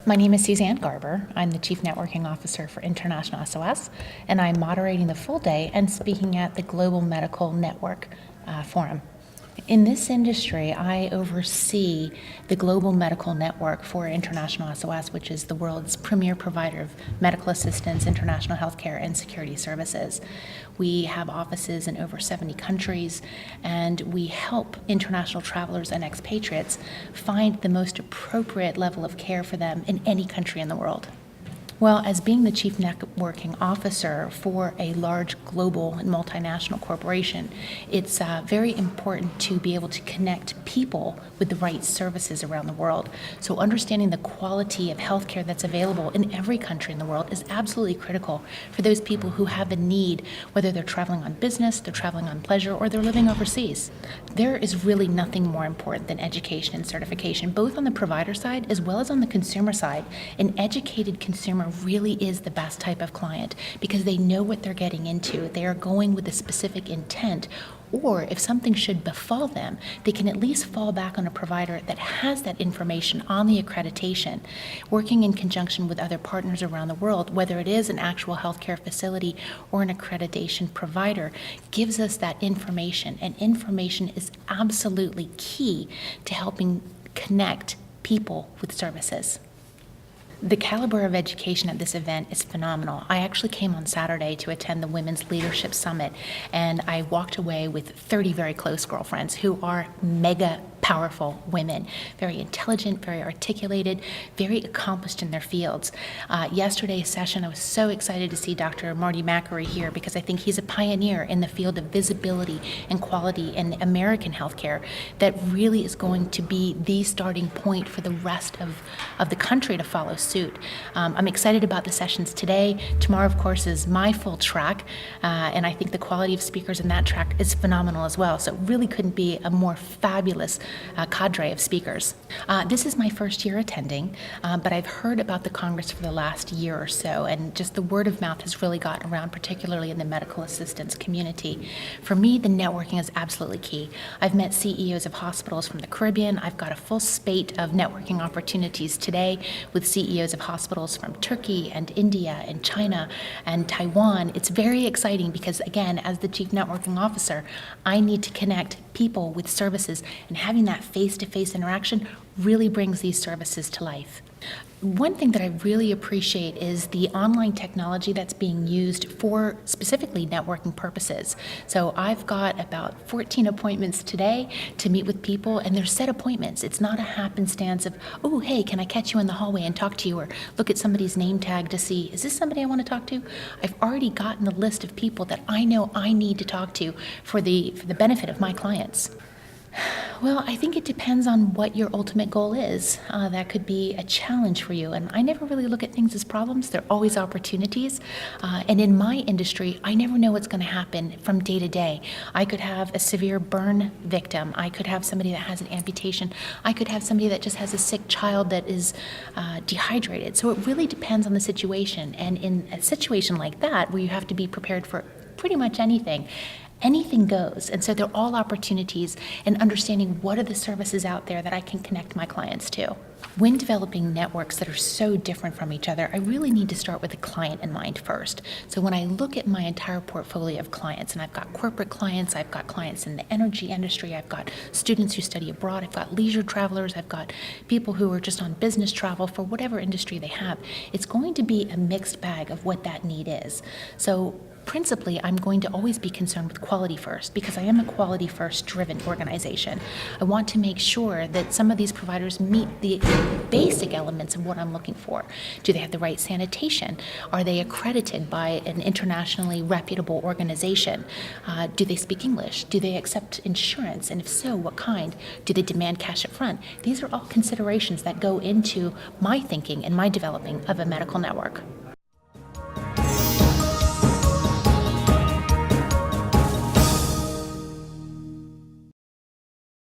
My name is Suzanne Garber. I'm the Chief Networking Officer for International SOS, and I'm moderating the full day and speaking at the Global Medical Network Forum. In this industry, I oversee the Global Medical Network for International SOS, which is the world's premier provider of medical assistance, international healthcare, and security services. We have offices in over 70 countries, and we help international travelers and expatriates find the most appropriate level of care for them in any country in the world. Well, as being the Chief Networking Officer for a large global and multinational corporation, it's very important to be able to connect people with the right services around the world. So understanding the quality of healthcare that's available in every country in the world is absolutely critical for those people who have a need, whether they're traveling on business, they're traveling on pleasure, or they're living overseas. There is really nothing more important than education and certification, both on the provider side as well as on the consumer side. An educated consumer really is the best type of client because they know what they're getting into. They are going with a specific intent, or if something should befall them, they can at least fall back on a provider that has that information on the accreditation. Working in conjunction with other partners around the world, whether it is an actual healthcare facility or an accreditation provider, gives us that information, and information is absolutely key to helping connect people with services. The caliber of education at this event is phenomenal. I actually came on Saturday to attend the Women's Leadership Summit, and I walked away with 30 very close girlfriends who are mega powerful women, very intelligent, very articulated, very accomplished in their fields. Yesterday's session, I was so excited to see Dr. Marty McAree here because I think he's a pioneer in the field of visibility and quality in American healthcare that really is going to be the starting point for the rest of the country to follow suit. I'm excited about the sessions today. Tomorrow, of course, is my full track, and I think the quality of speakers in that track is phenomenal as well. So it really couldn't be a more fabulous cadre of speakers. This is my first year attending, but I've heard about the Congress for the last year or so, and just the word of mouth has really gotten around, particularly in the medical assistance community. For me, the networking is absolutely key. I've met CEOs of hospitals from the Caribbean. I've got a full spate of networking opportunities today with CEOs of hospitals from Turkey and India and China and Taiwan. It's very exciting because, again, as the Chief Networking Officer, I need to connect people with services, and having that face-to-face interaction really brings these services to life. One thing that I really appreciate is the online technology that's being used for specifically networking purposes. So I've got about 14 appointments today to meet with people, and they're set appointments. It's not a happenstance of, oh, hey, can I catch you in the hallway and talk to you, or look at somebody's name tag to see, is this somebody I want to talk to? I've already gotten a list of people that I know I need to talk to for the benefit of my clients. Well, I think it depends on what your ultimate goal is. That could be a challenge for you. And I never really look at things as problems. They're always opportunities. And in my industry, I never know what's going to happen from day to day. I could have a severe burn victim. I could have somebody that has an amputation. I could have somebody that just has a sick child that is dehydrated. So it really depends on the situation. And in a situation like that, where you have to be prepared for pretty much anything goes. And so they're all opportunities in understanding what are the services out there that I can connect my clients to. When developing networks that are so different from each other, I really need to start with the client in mind first. So when I look at my entire portfolio of clients, and I've got corporate clients, I've got clients in the energy industry, I've got students who study abroad, I've got leisure travelers, I've got people who are just on business travel for whatever industry they have, it's going to be a mixed bag of what that need is. So principally, I'm going to always be concerned with quality first because I am a quality first driven organization. I want to make sure that some of these providers meet the basic elements of what I'm looking for. Do they have the right sanitation? Are they accredited by an internationally reputable organization? Do they speak English? Do they accept insurance? And if so, what kind? Do they demand cash up front? These are all considerations that go into my thinking and my developing of a medical network.